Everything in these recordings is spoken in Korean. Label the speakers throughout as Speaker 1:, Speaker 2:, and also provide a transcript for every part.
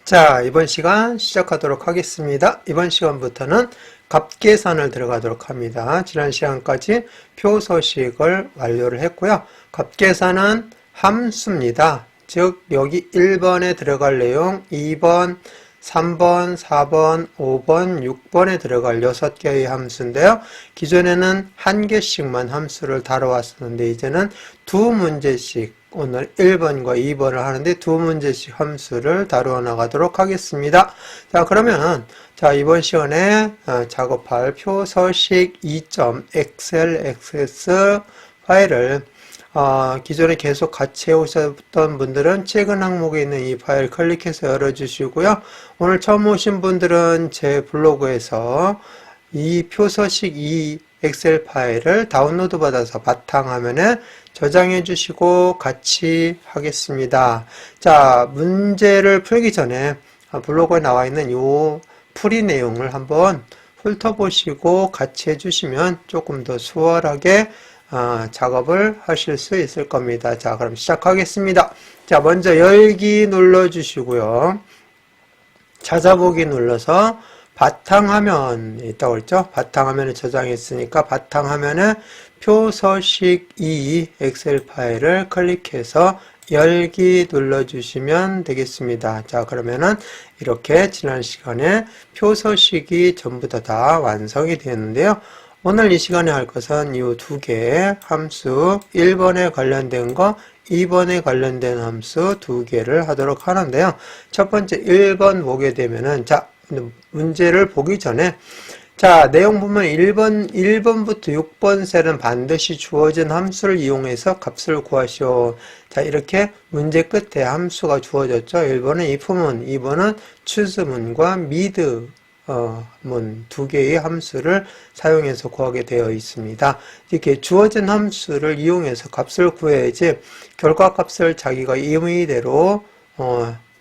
Speaker 1: 자, 이번 시간 시작하도록 하겠습니다. 이번 시간부터는 값계산을 들어가도록 합니다. 지난 시간까지 표서식을 완료를 했고요. 값계산은 함수입니다. 즉 여기 1번에 들어갈 내용 2번, 3번, 4번, 5번, 6번에 들어갈 6개의 함수인데요. 기존에는 한 개씩만 함수를 다뤄왔었는데 이제는 두 문제씩 오늘 1번과 2번을 하는데 두 문제씩 함수를 다루어 나가도록 하겠습니다. 자, 그러면 이번 시간에 작업할 표서식 2.xlxs 파일을 기존에 계속 같이 해오셨던 분들은 최근 항목에 있는 이 파일 클릭해서 열어주시고요. 오늘 처음 오신 분들은 제 블로그에서 이 표서식 2 엑셀 파일을 다운로드 받아서 바탕화면에 저장해 주시고 같이 하겠습니다. 자, 문제를 풀기 전에 블로그에 나와 있는 이 풀이 내용을 한번 훑어보시고 같이 해주시면 조금 더 수월하게 작업을 하실 수 있을 겁니다. 자, 그럼 시작하겠습니다. 자, 먼저 열기 눌러주시고요. 찾아보기 눌러서 바탕화면에 있다고 그랬죠? 바탕화면에 저장했으니까 바탕화면에 표서식 2 엑셀 파일을 클릭해서 열기 눌러주시면 되겠습니다. 자, 그러면은 이렇게 지난 시간에 표서식이 전부 다 완성이 되었는데요. 오늘 이 시간에 할 것은 이 두 개의 함수 1번에 관련된 거 2번에 관련된 함수 두 개를 하도록 하는데요. 첫 번째 1번 보게 되면은 문제를 보기 전에 내용 보면 1번부터 6번 셀은 반드시 주어진 함수를 이용해서 값을 구하시오. 자, 이렇게 문제 끝에 함수가 주어졌죠. 1번은 if문, 2번은 choose문과 mid 문 두 개의 함수를 사용해서 구하게 되어 있습니다. 이렇게 주어진 함수를 이용해서 값을 구해야지 결과값을 자기가 임의대로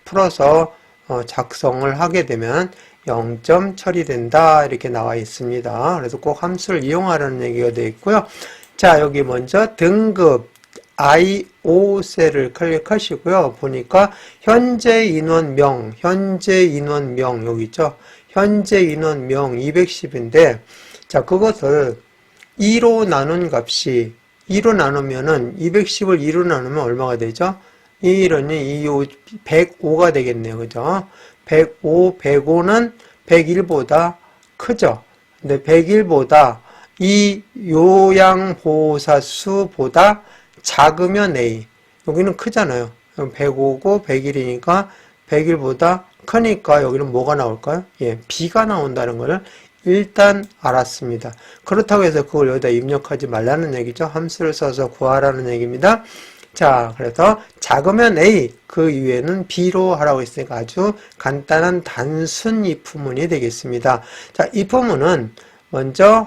Speaker 1: 풀어서 작성을 하게 되면 0점 처리된다 이렇게 나와 있습니다. 그래서 꼭 함수를 이용하라는 얘기가 되어 있고요. 자, 여기 먼저 등급 I5 셀을 클릭하시고요. 보니까 현재 인원명 여기 있죠. 현재 인원명 210인데 자, 그것을 2로 나눈 값이 2로 나누면은 210을 2로 나누면 얼마가 되죠? 1은 105가 되겠네요. 그죠? 105는 101보다 크죠? 근데 101보다 이 요양보호사수보다 작으면 A. 여기는 크잖아요. 105고 101이니까 101보다 크니까 여기는 뭐가 나올까요? 예, B가 나온다는 것을 일단 알았습니다. 그렇다고 해서 그걸 여기다 입력하지 말라는 얘기죠. 함수를 써서 구하라는 얘기입니다. 자, 그래서 작으면 A, 그 이외에는 B로 하라고 했으니까 아주 간단한 단순 if문이 되겠습니다. 자, if문은 먼저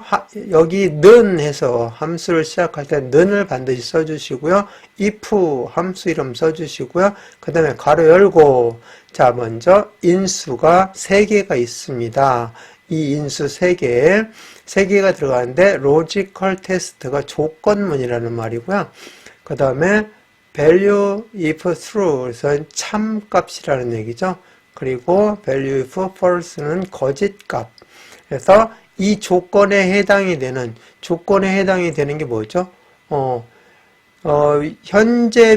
Speaker 1: 여기 는 해서 함수를 시작할 때 는을 반드시 써주시고요. if 함수 이름 써주시고요. 그 다음에 가로 열고 자, 먼저 인수가 3개가 있습니다. 이 인수 3개가 들어가는데 로지컬 테스트가 조건문이라는 말이고요. 그 다음에 value if true, 그래서 참값이라는 얘기죠. 그리고 value if false는 거짓값. 그래서 이 조건에 해당이 되는 게 뭐죠? 현재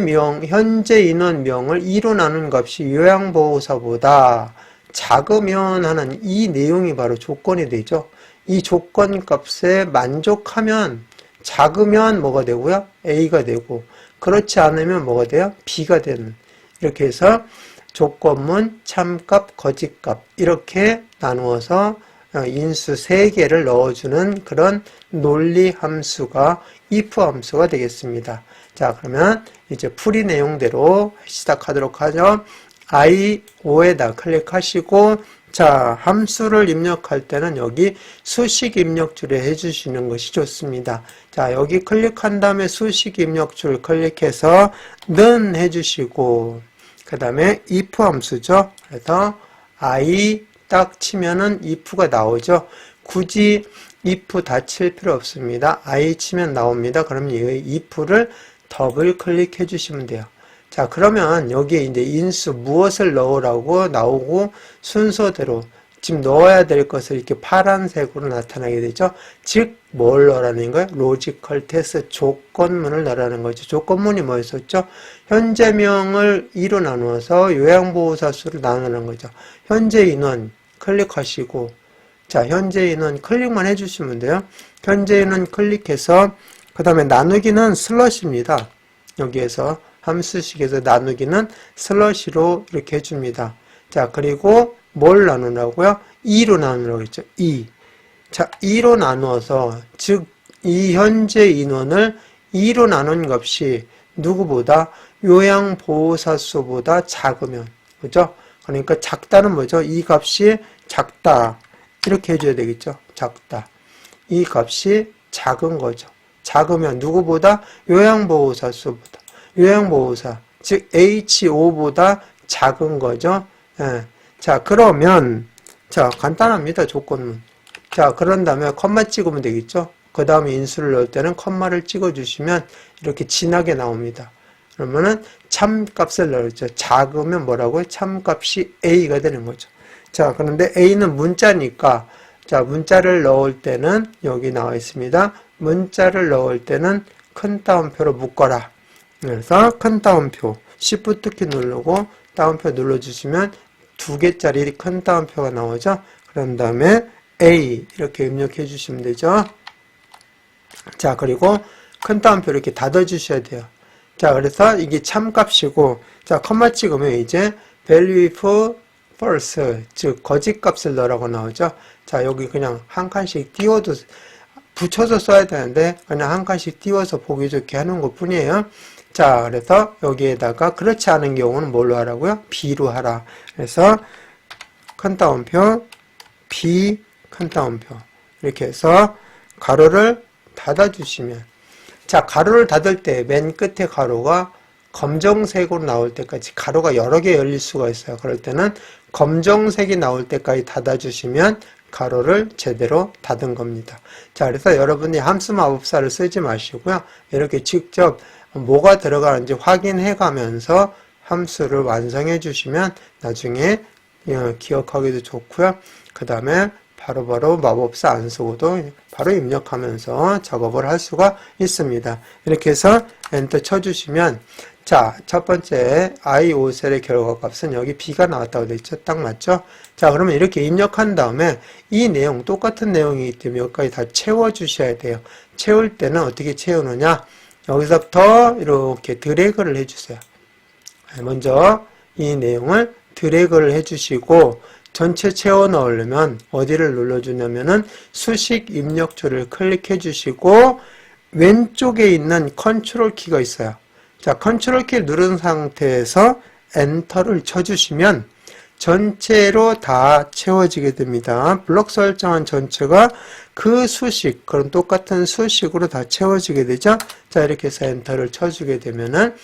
Speaker 1: 인원명을 2로 나눈 값이 요양보호사보다 작으면 하는 이 내용이 바로 조건이 되죠. 이 조건 값에 만족하면 작으면 뭐가 되고요? A가 되고 그렇지 않으면 뭐가 돼요? B가 되는. 이렇게 해서 조건문, 참값, 거짓값 이렇게 나누어서 인수 3개를 넣어주는 그런 논리 함수가 if 함수가 되겠습니다. 자, 그러면 이제 풀이 내용대로 시작하도록 하죠. I5에다 클릭하시고 자, 함수를 입력할 때는 여기 수식 입력줄에 해주시는 것이 좋습니다. 자, 여기 클릭한 다음에 수식 입력줄 클릭해서 는 해주시고 그 다음에 if 함수죠. 그래서 I 딱 치면은 if가 나오죠. 굳이 if 다 칠 필요 없습니다. I 치면 나옵니다. 그럼 이 if를 더블 클릭해 주시면 돼요. 자, 그러면 여기에 이제 인수 무엇을 넣으라고 나오고 순서대로 지금 넣어야 될 것을 이렇게 파란색으로 나타나게 되죠. 즉, 뭘 넣으라는 거예요? 로지컬 테스트 조건문을 넣으라는 거죠. 조건문이 뭐였었죠? 현재명을 2로 나누어서 요양보호사 수를 나누는 거죠. 현재 인원 클릭하시고, 자, 현재 인원 클릭만 해주시면 돼요. 현재 인원 클릭해서, 그 다음에 나누기는 슬러시입니다. 여기에서 함수식에서 나누기는 슬러시로 이렇게 해줍니다. 자, 그리고 뭘 나누라고요? 2로 나누라고 했죠. 2. 자, 2로 나누어서, 즉, 이 현재 인원을 2로 나눈 값이 누구보다 요양보호사 수보다 작으면, 그죠? 그러니까 작다는 뭐죠? 이 값이 작다. 이렇게 해줘야 되겠죠? 작다. 이 값이 작은 거죠. 작으면 누구보다 요양보호사 수보다. 요양보호사, 즉 H5보다 작은 거죠. 예. 자, 그러면, 자, 간단합니다. 조건문. 자, 그런 다음에 컴마 찍으면 되겠죠. 그 다음에 인수를 넣을 때는 컴마를 찍어주시면 이렇게 진하게 나옵니다. 그러면은 참값을 넣었죠. 작으면 뭐라고요? 참값이 A가 되는 거죠. 자, 그런데 A는 문자니까, 자, 문자를 넣을 때는 여기 나와 있습니다. 문자를 넣을 때는 큰 따옴표로 묶어라. 그래서 큰 따옴표, Shift 키 누르고 따옴표 눌러주시면 2개짜리 큰 따옴표가 나오죠. 그런 다음에 A 이렇게 입력해 주시면 되죠. 자, 그리고 큰 따옴표 이렇게 닫아 주셔야 돼요. 자, 그래서 이게 참값이고, 자, 컴마 찍으면 이제 value if false, 즉 거짓 값을 넣으라고 나오죠. 자, 여기 그냥 한 칸씩 띄워도 붙여서 써야 되는데 그냥 한 칸씩 띄워서 보기 좋게 하는 것 뿐이에요. 자, 그래서 여기에다가 그렇지 않은 경우는 뭘로 하라고요? B로 하라. 그래서 큰 따옴표, B 큰 따옴표 이렇게 해서 가로를 닫아주시면, 자, 가로를 닫을 때 맨 끝에 가로가 검정색으로 나올 때까지, 가로가 여러 개 열릴 수가 있어요. 그럴 때는 검정색이 나올 때까지 닫아주시면 가로를 제대로 닫은 겁니다. 자, 그래서 여러분이 함수 마법사를 쓰지 마시고요. 이렇게 직접 뭐가 들어가는지 확인해 가면서 함수를 완성해 주시면 나중에 기억하기도 좋고요. 그 다음에 바로바로 마법사 안 쓰고도 바로 입력하면서 작업을 할 수가 있습니다. 이렇게 해서 엔터 쳐주시면, 자, 첫 번째 I5셀의 결과값은 여기 B가 나왔다고 되어 있죠. 딱 맞죠? 자, 그러면 이렇게 입력한 다음에 이 내용, 똑같은 내용이기 때문에 여기까지 다 채워주셔야 돼요. 채울 때는 어떻게 채우느냐? 여기서부터 이렇게 드래그를 해주세요. 먼저 이 내용을 드래그를 해주시고, 전체 채워 넣으려면 어디를 눌러주냐면은 수식 입력줄을 클릭해 주시고 왼쪽에 있는 컨트롤 키가 있어요. 자, 컨트롤 키를 누른 상태에서 엔터를 쳐주시면 전체로 다 채워지게 됩니다. 블록 설정한 전체가 그 수식, 그런 똑같은 수식으로 다 채워지게 되죠. 자, 이렇게 해서 엔터를 쳐주게 되면은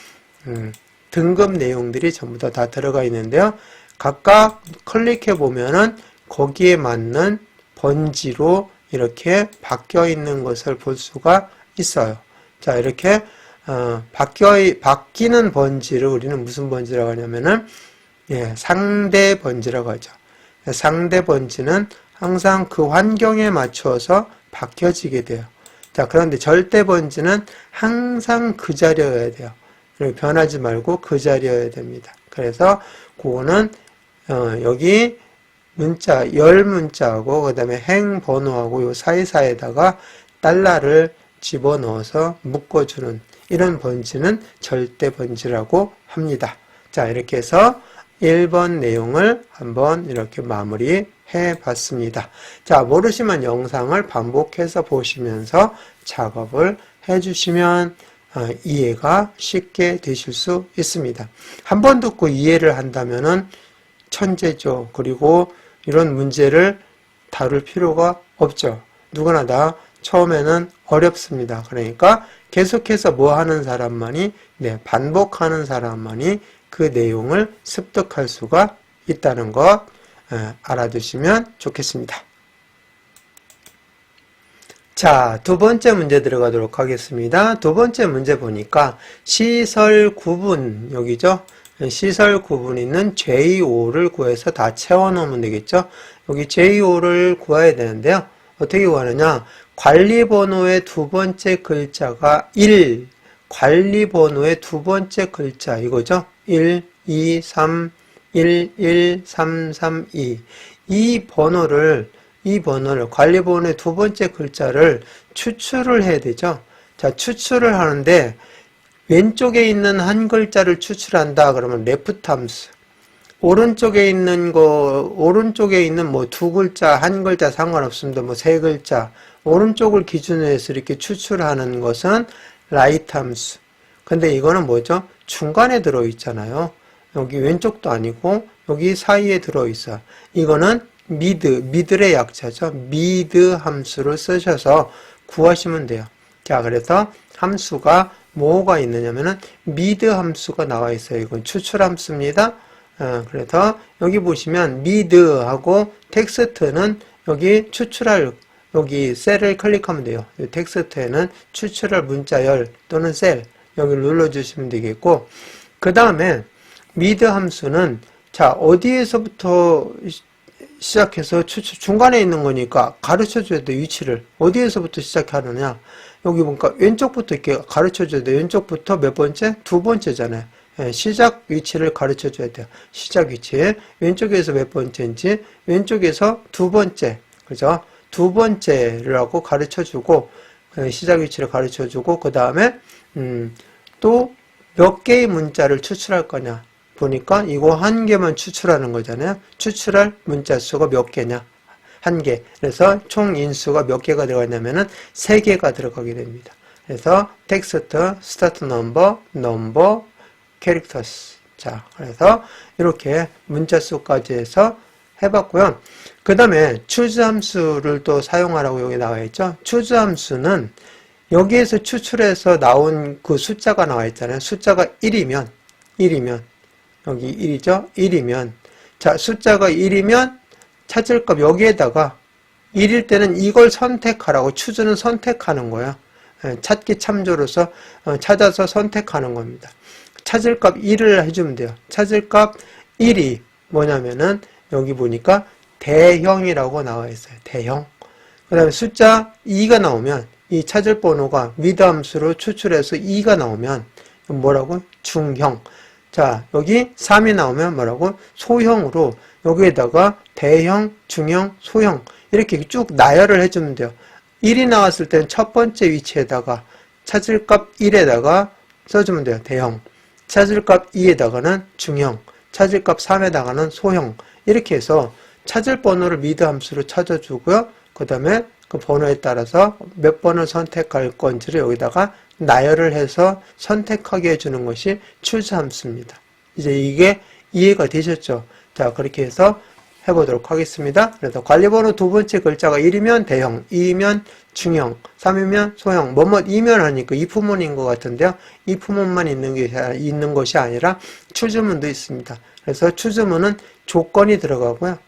Speaker 1: 등급 내용들이 전부 다 들어가 있는데요. 각각 클릭해 보면은 거기에 맞는 번지로 이렇게 바뀌어 있는 것을 볼 수가 있어요. 자, 이렇게 바뀌는 번지를 우리는 무슨 번지라고 하냐면은 상대 번지라고 하죠. 상대 번지는 항상 그 환경에 맞춰서 바뀌어지게 돼요. 자, 그런데 절대 번지는 항상 그 자리여야 돼요. 변하지 말고 그 자리여야 됩니다. 그래서 그거는 여기 문자, 열 문자하고 그 다음에 행 번호하고 요 사이사이에다가 달러를 집어넣어서 묶어주는 이런 번지는 절대 번지라고 합니다. 자, 이렇게 해서 1번 내용을 한번 이렇게 마무리해 봤습니다. 자, 모르시면 영상을 반복해서 보시면서 작업을 해주시면 이해가 쉽게 되실 수 있습니다. 한 번 듣고 이해를 한다면은 천재죠. 그리고 이런 문제를 다룰 필요가 없죠. 누구나 다 처음에는 어렵습니다. 그러니까 계속해서 뭐 하는 사람만이, 반복하는 사람만이 그 내용을 습득할 수가 있다는 것 알아두시면 좋겠습니다. 자, 두 번째 문제 들어가도록 하겠습니다. 두 번째 문제 보니까 시설 구분, 여기죠? 시설 구분 있는 J5를 구해서 다 채워넣으면 되겠죠? 여기 J5를 구해야 되는데요. 어떻게 구하느냐? 관리번호의 두 번째 글자가 1, 관리번호의 두 번째 글자, 이거죠? 1, 2, 3, 1, 1, 3, 3, 2. 이 번호를 관리번호의 두 번째 글자를 추출을 해야 되죠. 자, 추출을 하는데 왼쪽에 있는 한 글자를 추출한다 그러면 레프트 함수. 오른쪽에 있는 뭐 두 글자, 한 글자 상관없습니다. 뭐 세 글자. 오른쪽을 기준으로 해서 이렇게 추출하는 것은 라이트 함수. 근데 이거는 뭐죠? 중간에 들어 있잖아요. 여기 왼쪽도 아니고 여기 사이에 들어 있어. 이거는 미들의 약자죠. 미드 함수를 쓰셔서 구하시면 돼요. 자, 그래서 함수가 뭐가 있느냐면은 미드 함수가 나와 있어요. 이건 추출 함수입니다. 그래서 여기 보시면 미드하고 텍스트는 여기 추출할 여기 셀을 클릭하면 돼요. 텍스트에는 추출할 문자열 또는 셀 여기를 눌러주시면 되겠고, 그 다음에 미드 함수는 자 어디에서부터 시작해서 중간에 있는 거니까 가르쳐줘야 돼. 위치를 어디에서부터 시작하느냐, 여기 보니까 왼쪽부터 이렇게 가르쳐줘야 돼. 왼쪽부터 몇 번째? 두 번째잖아요. 시작 위치를 가르쳐줘야 돼요. 시작 위치 왼쪽에서 몇 번째인지, 왼쪽에서 두 번째, 그죠? 두 번째라고 가르쳐주고 시작 위치를 가르쳐주고, 그 다음에 또 몇 개의 문자를 추출할 거냐 보니까 이거 한 개만 추출하는 거잖아요. 추출할 문자 수가 몇 개냐? 한 개. 그래서 총 인수가 몇 개가 들어가냐면은 3개가 들어가게 됩니다. 그래서 텍스트, 스타트 넘버, 캐릭터스. 자, 그래서 이렇게 문자 수까지 해서 해봤고요. 그 다음에 choose 함수를 또 사용하라고 여기 나와 있죠. choose 함수는 여기에서 추출해서 나온 그 숫자가 나와 있잖아요. 숫자가 1이면 여기 1이죠. 1이면 자, 숫자가 1이면 찾을 값 여기에다가 1일 때는 이걸 선택하라고, choose는 선택하는 거야. 찾기 참조로서 찾아서 선택하는 겁니다. 찾을 값 1을 해주면 돼요. 찾을 값 1이 뭐냐면은 여기 보니까 대형이라고 나와 있어요. 대형. 그 다음에 숫자 2가 나오면 이 찾을 번호가 미드 함수로 추출해서 2가 나오면 뭐라고? 중형. 자, 여기 3이 나오면 뭐라고? 소형으로 여기에다가 대형, 중형, 소형 이렇게 쭉 나열을 해주면 돼요. 1이 나왔을 때는 첫 번째 위치에다가 찾을 값 1에다가 써주면 돼요. 대형. 찾을 값 2에다가는 중형. 찾을 값 3에다가는 소형. 이렇게 해서 찾을 번호를 미드 함수로 찾아주고요. 그 다음에 그 번호에 따라서 몇 번을 선택할 건지를 여기다가 나열을 해서 선택하게 해주는 것이 choose 함수입니다. 이제 이게 이해가 되셨죠? 자, 그렇게 해서 해보도록 하겠습니다. 그래서 관리번호 두 번째 글자가 1이면 대형, 2이면 중형, 3이면 소형, 뭐뭐이면 하니까 if문인 것 같은데요. if문만 있는 것이 아니라 choose문도 있습니다. 그래서 choose문은 조건이 들어가고요.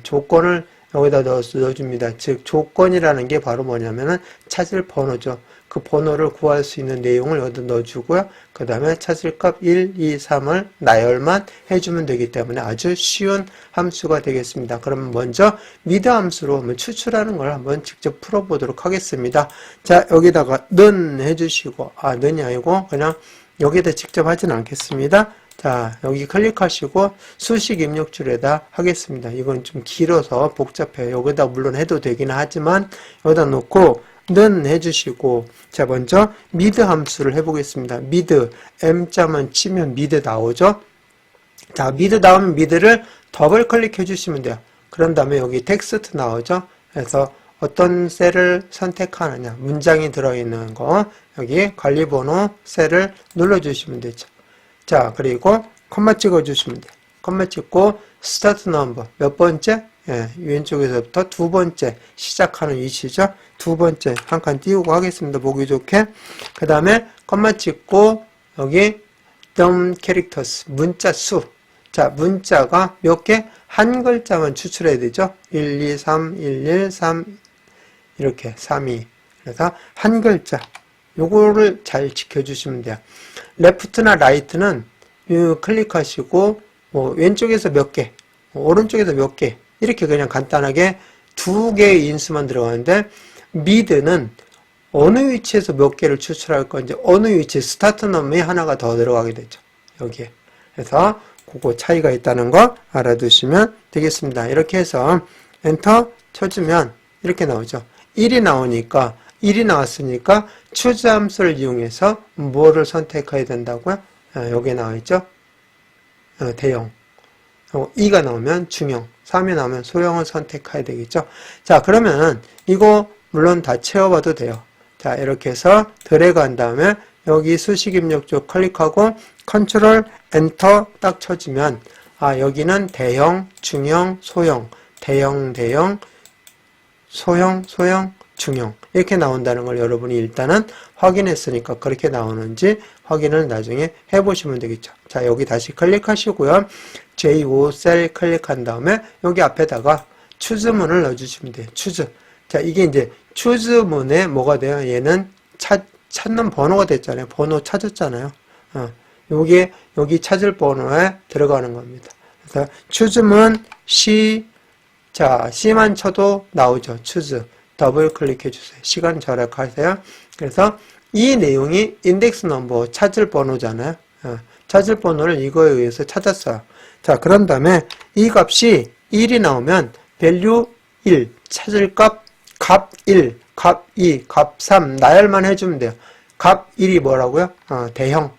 Speaker 1: 조건을 여기다 넣어줍니다. 즉 조건이라는 게 바로 뭐냐면은 찾을 번호죠. 그 번호를 구할 수 있는 내용을 여기다 넣어주고요. 그 다음에 찾을 값 1, 2, 3을 나열만 해주면 되기 때문에 아주 쉬운 함수가 되겠습니다. 그러면 먼저 미드 함수로 한번 추출하는 걸 한번 직접 풀어보도록 하겠습니다. 자, 여기다가 는 해주시고, 는이 아니고 그냥 여기다 직접 하진 않겠습니다. 자, 여기 클릭하시고 수식 입력줄에다 하겠습니다. 이건 좀 길어서 복잡해요. 여기다 물론 해도 되긴 하지만 여기다 놓고 는 해주시고, 자, 먼저 미드 함수를 해보겠습니다. 미드, m자만 치면 미드 나오죠. 자, 미드 나오면 미드를 더블 클릭해 주시면 돼요. 그런 다음에 여기 텍스트 나오죠. 그래서 어떤 셀을 선택하느냐, 문장이 들어있는 거, 여기 관리번호 셀을 눌러주시면 되죠. 자, 그리고 콤마 찍어주시면 돼요. 콤마 찍고 스타트 넘버 몇 번째? 예, 왼쪽에서부터 두 번째 시작하는 위치죠. 두 번째 한 칸 띄우고 하겠습니다. 보기 좋게. 그 다음에 콤마 찍고 여기 characters 문자 수. 자, 문자가 몇 개? 한 글자만 추출해야 되죠. 1, 2, 3, 1, 1, 3 이렇게 3, 2. 그래서 한 글자 요거를 잘 지켜주시면 돼요. 레프트나 라이트는 클릭하시고 뭐 왼쪽에서 몇 개, 오른쪽에서 몇 개 이렇게 그냥 간단하게 두 개의 인수만 들어가는데 미드는 어느 위치에서 몇 개를 추출할 건지 어느 위치에 스타트 놈이 하나가 더 들어가게 되죠. 여기에. 그래서 그거 차이가 있다는 거 알아두시면 되겠습니다. 이렇게 해서 엔터 쳐주면 이렇게 나오죠. 1이 나오니까 1이 나왔으니까 choose 함수를 이용해서 뭐를 선택해야 된다고요? 여기에 나와 있죠. 대형. 2가 나오면 중형, 3이 나오면 소형을 선택해야 되겠죠. 자, 그러면 이거 물론 다 채워봐도 돼요. 자, 이렇게 해서 드래그 한 다음에 여기 수식 입력 쪽 클릭하고 컨트롤 엔터 딱 쳐주면 여기는 대형, 중형, 소형, 대형, 소형, 중형 이렇게 나온다는 걸 여러분이 일단은 확인했으니까 그렇게 나오는지 확인을 나중에 해보시면 되겠죠. 자, 여기 다시 클릭하시고요. J5 셀 클릭한 다음에 여기 앞에다가 추즈문을 넣어주시면 돼요. 추즈. 자, 이게 이제 추즈문에 뭐가 돼요? 얘는 찾는 번호가 됐잖아요. 번호 찾았잖아요. 여기 찾을 번호에 들어가는 겁니다. 그래서 추즈문 C, 자, C만 쳐도 나오죠. 추즈. 더블 클릭해 주세요. 시간 절약하세요. 그래서 이 내용이 인덱스 넘버 찾을 번호잖아요. 찾을 번호를 이거에 의해서 찾았어요. 자, 그런 다음에 이 값이 1이 나오면 value 1, 찾을 값 1, 값 2, 값 3 나열만 해주면 돼요. 값 1이 뭐라고요? 대형.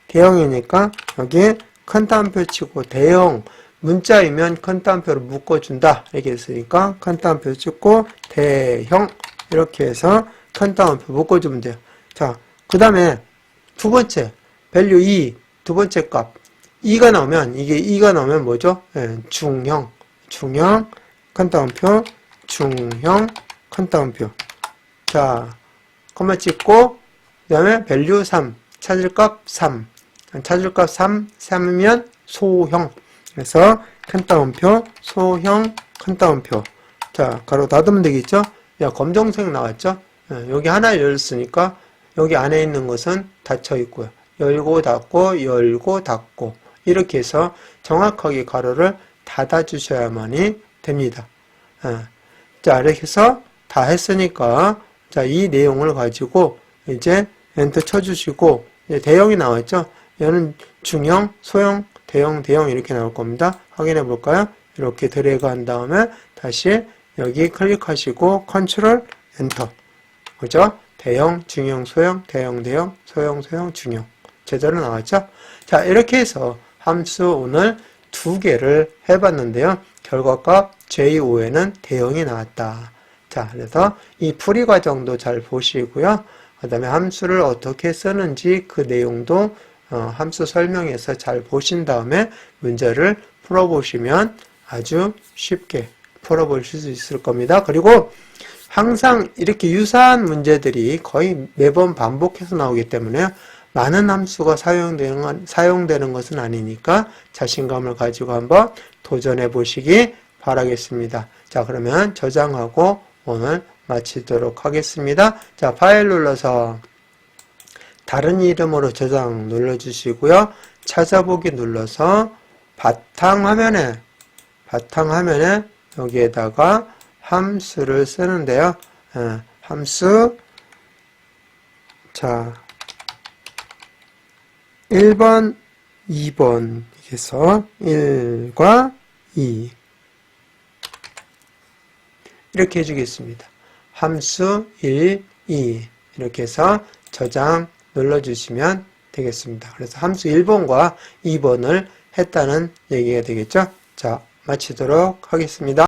Speaker 1: 대형이니까 여기에 큰 따옴표 치고 대형 문자이면 큰 따옴표로 묶어준다. 이렇게 했으니까 큰 따옴표 찍고 대형 이렇게 해서 큰 따옴표 묶어주면 돼요. 자, 그 다음에 두 번째 value 2 두 번째 값 2가 나오면 이게 2가 나오면 뭐죠? 중형 큰 따옴표 중형 큰 따옴표. 자, 콤마 찍고 그 다음에 value 3 찾을 값 3 찾을 값 3이면 소형. 그래서 큰 따옴표 소형 큰 따옴표. 자, 가로 닫으면 되겠죠? 야, 검정색 나왔죠? 여기 하나 열었으니까 여기 안에 있는 것은 닫혀 있고요. 열고 닫고 열고 닫고 이렇게 해서 정확하게 가로를 닫아 주셔야만이 됩니다. 자, 이렇게 해서 다 했으니까 자, 이 내용을 가지고 이제 엔터 쳐주시고 이제 대형이 나왔죠? 얘는 중형, 소형, 대형 이렇게 나올 겁니다. 확인해 볼까요? 이렇게 드래그 한 다음에 다시 여기 클릭하시고 컨트롤 엔터. 그죠? 대형, 중형, 소형, 대형, 소형, 중형. 제대로 나왔죠? 자, 이렇게 해서 함수 오늘 두 개를 해봤는데요. 결과값 J5에는 대형이 나왔다. 자, 그래서 이 풀이 과정도 잘 보시고요. 그 다음에 함수를 어떻게 쓰는지 그 내용도 함수 설명에서 잘 보신 다음에 문제를 풀어보시면 아주 쉽게 풀어보실 수 있을 겁니다. 그리고 항상 이렇게 유사한 문제들이 거의 매번 반복해서 나오기 때문에 많은 함수가 사용되는 것은 아니니까 자신감을 가지고 한번 도전해 보시기 바라겠습니다. 자, 그러면 저장하고 오늘 마치도록 하겠습니다. 자, 파일 눌러서 다른 이름으로 저장 눌러주시고요. 찾아보기 눌러서 바탕화면에 여기에다가 함수를 쓰는데요. 함수 자 1번, 2번 해서 1과 2 이렇게 해주겠습니다. 함수 1, 2 이렇게 해서 저장 눌러주시면 되겠습니다. 그래서 함수 1번과 2번을 했다는 얘기가 되겠죠. 자, 마치도록 하겠습니다.